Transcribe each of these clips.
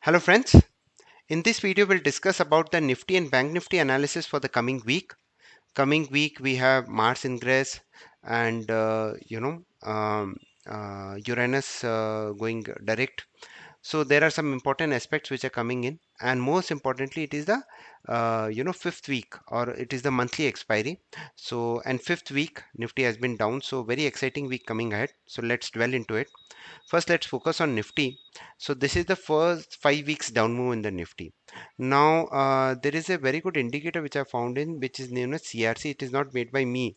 Hello friends, in this video we'll discuss about the Nifty and Bank Nifty analysis for the coming week. Coming week we have Mars Ingress and Uranus going direct. So there are some important aspects which are coming in, and most importantly it is the fifth week, or it is the monthly expiry. So and fifth week Nifty has been down, so very exciting week coming ahead. So let's dwell into it. First, let's focus on Nifty. So this is the first 5 weeks down move in the Nifty. Now, there is a very good indicator which I found in, which is known as CRC. It is not made by me.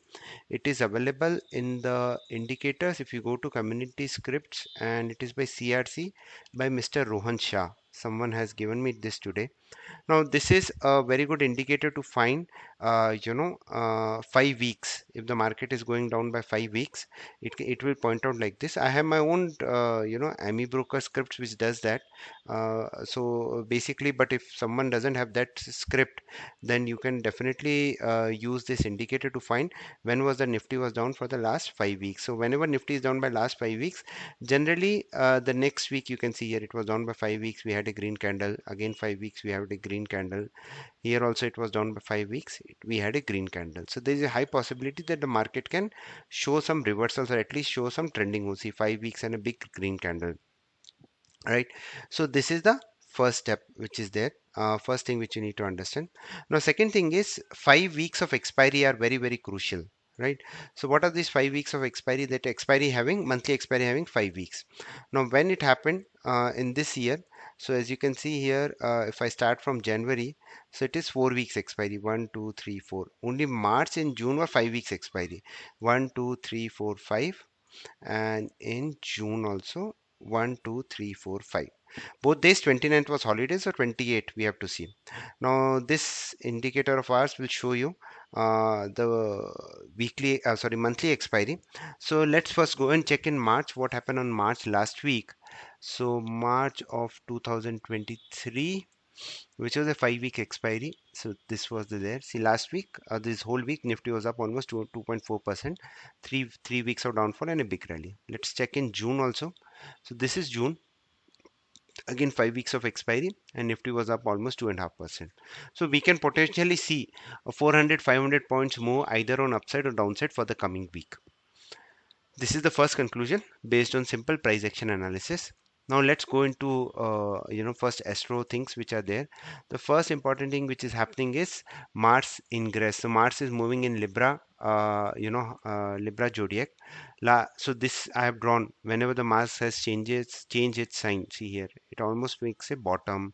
It is available in the indicators if you go to community scripts, and it is by CRC by Mr. Rohan Shah. Someone has given me this today. Now, this is a very good indicator to find, 5 weeks. If the market is going down by 5 weeks, it will point out like this. I have my own, AMI broker scripts which does that. So basically, but if someone doesn't have that script, then you can definitely use this indicator to find when was the Nifty was down for the last 5 weeks. So whenever Nifty is down by last 5 weeks, generally the next week you can see here it was down by 5 weeks. We had a green candle. Again 5 weeks we have a green candle. Here also it was down by 5 weeks. We had a green candle. So there is a high possibility that the market can show some reversals, or at least show some trending moves. See 5 weeks and a big green candle. Right. So this is the first step which is there. First thing which you need to understand. Now, second thing is 5 weeks of expiry are very, very crucial. Right. So what are these 5 weeks of expiry? That expiry having monthly expiry having 5 weeks. Now, when it happened in this year, so as you can see here, if I start from January, so it is 4 weeks expiry. One, two, three, four. Only March and June were 5 weeks expiry. One, two, three, four, five, and in June also 1, 2, 3, 4, 5. Both days 29th was holidays, or 28 we have to see. Now this indicator of ours will show you the monthly expiry. So let's first go and check in March what happened on March last week. So March of 2023, which was a 5 week expiry. So this was the there. See last week, this whole week Nifty was up almost 2.4%. Three weeks of downfall and a big rally. Let's check in June also. So this is June. Again 5 weeks of expiry, and Nifty was up almost 2.5%. So we can potentially see a 400, 500 points move either on upside or downside for the coming week. This is the first conclusion based on simple price action analysis. Now let's go into first astro things which are there. The first important thing which is happening is Mars ingress. So Mars is moving in Libra, Libra zodiac. So this I have drawn whenever the Mars has changed its sign. See here, it almost makes a bottom.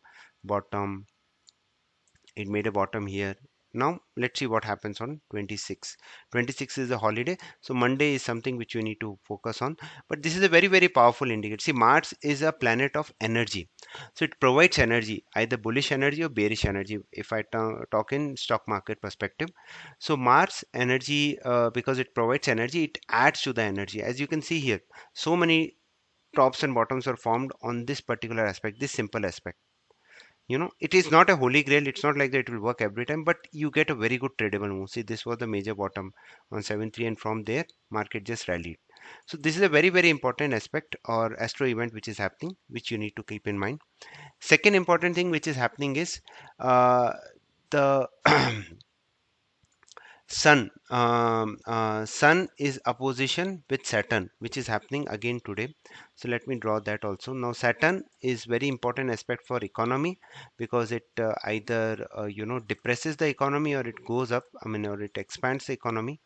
It made a bottom here. Now let's see what happens on 26. 26 is a holiday, so Monday is something which you need to focus on. But this is a very, very powerful indicator. See, Mars is a planet of energy, so it provides energy, either bullish energy or bearish energy, if I talk in stock market perspective. So Mars energy, because it provides energy, it adds to the energy. As you can see here, so many tops and bottoms are formed on this particular aspect, this simple aspect. It is not a holy grail. It's not like that it will work every time, but you get a very good tradable move. See, this was the major bottom on 7.3, and from there market just rallied. So this is a very, very important aspect or astro event which is happening, which you need to keep in mind. Second important thing which is happening is the Sun is opposition with Saturn, which is happening again today. So let me draw that also. Now Saturn is very important aspect for economy, because it either depresses the economy, or it goes up. I mean, or it expands the economy.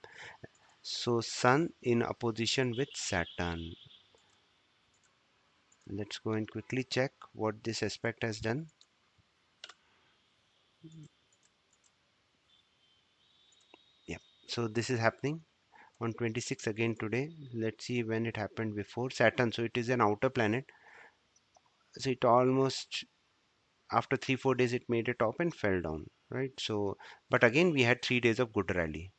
So Sun in opposition with Saturn. Let's go and quickly check what this aspect has done. Yeah. So this is happening on 26 again today. Let's see when it happened before. Saturn, so it is an outer planet. So it almost, after 3-4 days, it made a top and fell down, right? So but again we had 3 days of good rally,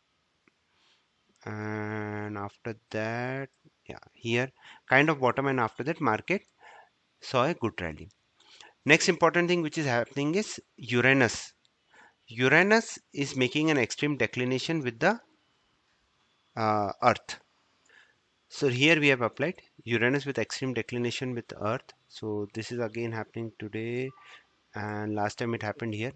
and after that, yeah, here kind of bottom, and after that market saw a good rally. Next important thing which is happening is Uranus is making an extreme declination with the earth. So here we have applied Uranus with extreme declination with Earth. So this is again happening today, and last time it happened here.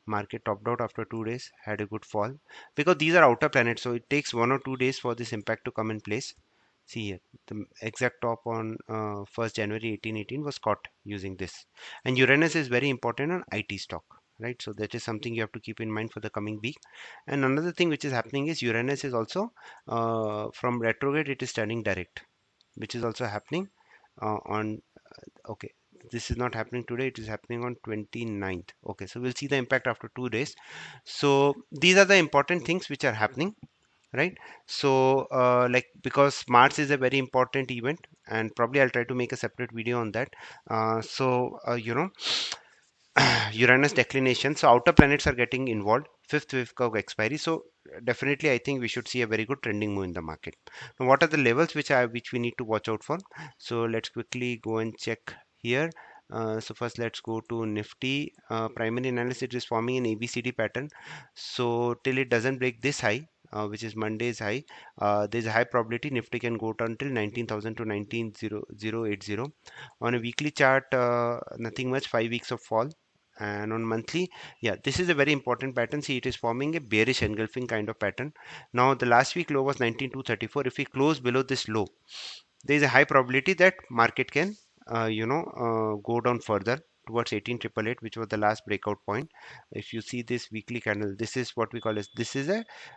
Market topped out after 2 days, had a good fall because these are outer planets, so it takes 1 or 2 days for this impact to come in place. See here, the exact top on 1st January 1818 was caught using this. And Uranus is very important on IT stock, right? So that is something you have to keep in mind for the coming week. And another thing which is happening is Uranus is also from retrograde, it is turning direct, which is also happening on, okay, this is not happening today, it is happening on 29th. Okay, so we'll see the impact after 2 days. So these are the important things which are happening, right? So like, because Mars is a very important event, and probably I'll try to make a separate video on that. Uranus declination, so outer planets are getting involved, fifth wave curve expiry. So definitely I think we should see a very good trending move in the market. Now what are the levels which we need to watch out for? So let's quickly go and check here. So first let's go to Nifty. Primary analysis, it is forming an ABCD pattern. So till it doesn't break this high, which is Monday's high, there's a high probability Nifty can go down till 19,000 to 19,080. On a weekly chart, nothing much, 5 weeks of fall. And on monthly, yeah, this is a very important pattern. See, it is forming a bearish engulfing kind of pattern. Now the last week low was 19,234. If we close below this low, there is a high probability that market can go down further towards 18,888, which was the last breakout point. If you see this weekly candle, this is what we call as, this is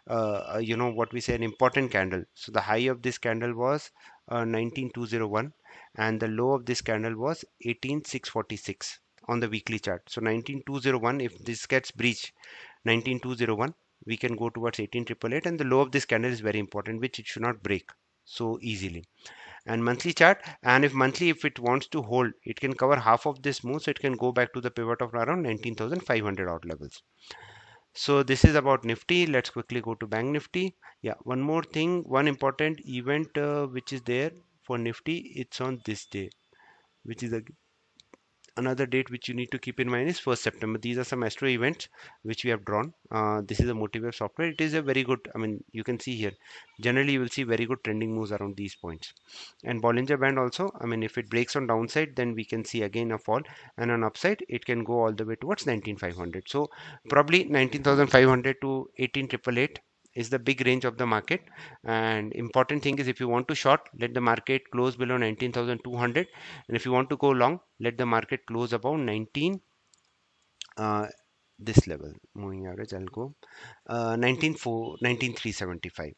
what we say, an important candle. So the high of this candle was 19,201, and the low of this candle was 18,646 on the weekly chart. So 19,201, if this gets breached, 19,201, we can go towards 18,888, and the low of this candle is very important, which it should not break so easily. And monthly chart, and if monthly, if it wants to hold, it can cover half of this move, so it can go back to the pivot of around 19,500 odd levels. So this is about Nifty. Let's quickly go to Bank Nifty. Yeah, one more thing, one important event which is there for Nifty, it's on this day, which is a another date which you need to keep in mind is 1st September. These are some astro events which we have drawn. This is a motivate software. It is a very good, I mean, you can see here, generally you will see very good trending moves around these points. And Bollinger Band also, I mean, if it breaks on downside, then we can see again a fall, and on upside it can go all the way towards 19,500. So probably 19,500 to 18,888 is the big range of the market. And important thing is, if you want to short, let the market close below 19,200, and if you want to go long, let the market close above 19, uh, this level moving average, I'll go 19,375,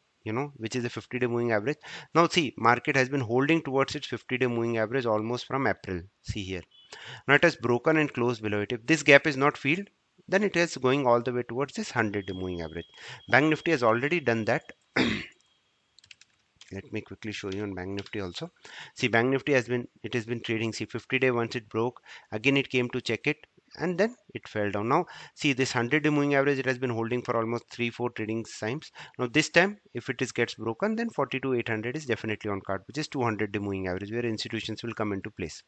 which is a 50-day moving average. Now see, market has been holding towards its 50-day moving average almost from April. See here, now it has broken and closed below it. If this gap is not filled, then it is going all the way towards this 100-day moving average. Bank Nifty has already done that. Let me quickly show you on Bank Nifty also. See, Bank Nifty has been trading. See, 50-day, once it broke, again it came to check it, and then it fell down. Now see, this 100-day moving average, it has been holding for almost 3-4 trading times. Now this time, if it is gets broken, then 42,800 is definitely on card, which is 200-day moving average, where institutions will come into place.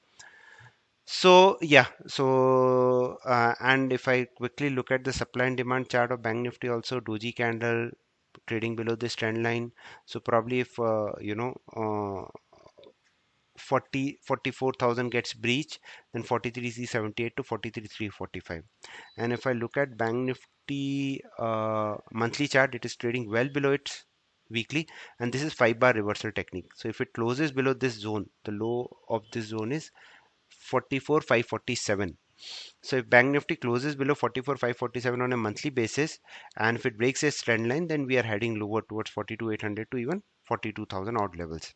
So yeah, so and if I quickly look at the supply and demand chart of Bank Nifty also, doji candle trading below this trend line. So probably if 44,000 gets breached, then 43,378 to 43,345. And if I look at Bank Nifty monthly chart, it is trading well below its weekly, and this is 5 bar reversal technique. So if it closes below this zone, the low of this zone is 44,547. So if Bank Nifty closes below 44,547 on a monthly basis, and if it breaks a trend line, then we are heading lower towards 42,800 to even 42,000 odd levels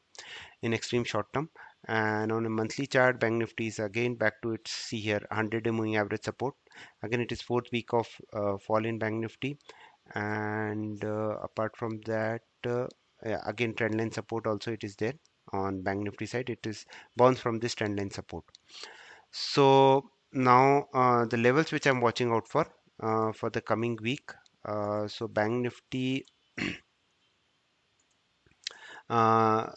in extreme short term. And on a monthly chart, Bank Nifty is again back to its, see here, 100-day moving average support. Again, it is fourth week of fall in Bank Nifty. And apart from that, yeah, again, trendline support also it is there on Bank Nifty side. It is bounced from this trendline support. So now the levels which I'm watching out for the coming week. So Bank Nifty, uh,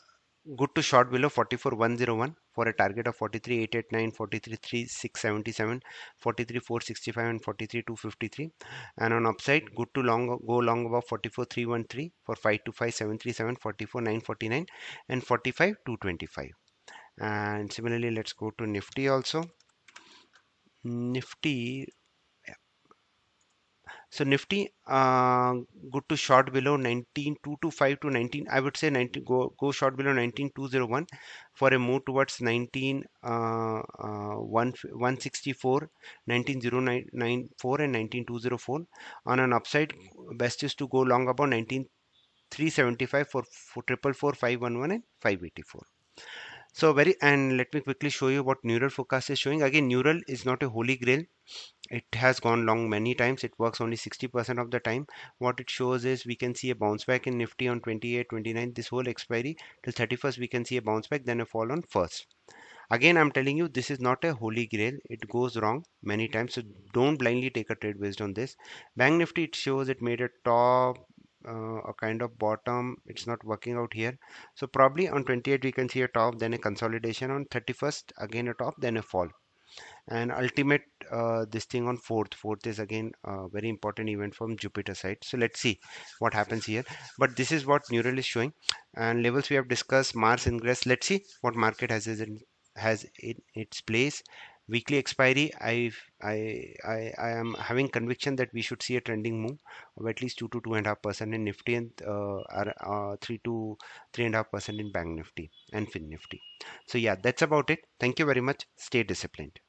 good to short below 44,101 for a target of 43,889, 43,677, 43,465 and 43,253. And on upside, good to go long above 44,313 for 525,737, 44,949 and 45,225. And similarly, let's go to Nifty also. Nifty, so Nifty, good to short below 19,225 to 19. I would say 19. Go short below 19,201 for a move towards 19 164, 19,094 and 19,204. On an upside, best is to go long about 19,375 for triple four 511 and 584. So very, and let me quickly show you what neural forecast is showing. Again, neural is not a holy grail. It has gone long many times. It works only 60% of the time. What it shows is we can see a bounce back in Nifty on 28, 29. This whole expiry till 31st we can see a bounce back, then a fall on first. Again, I'm telling you, this is not a holy grail. It goes wrong many times, so don't blindly take a trade based on this. Bank Nifty, it shows it made a top, a kind of bottom. It's not working out here. So probably on 28 we can see a top, then a consolidation. On 31st again a top, then a fall. And ultimate, this thing on fourth is again a very important event from Jupiter side. So let's see what happens here, but this is what neural is showing. And levels we have discussed. Mars ingress, let's see what market has in its place. Weekly expiry, I am having conviction that we should see a trending move of at least 2 to 2.5% in Nifty, and 3 to 3.5% in Bank Nifty and Fin Nifty. So yeah, that's about it. Thank you very much. Stay disciplined.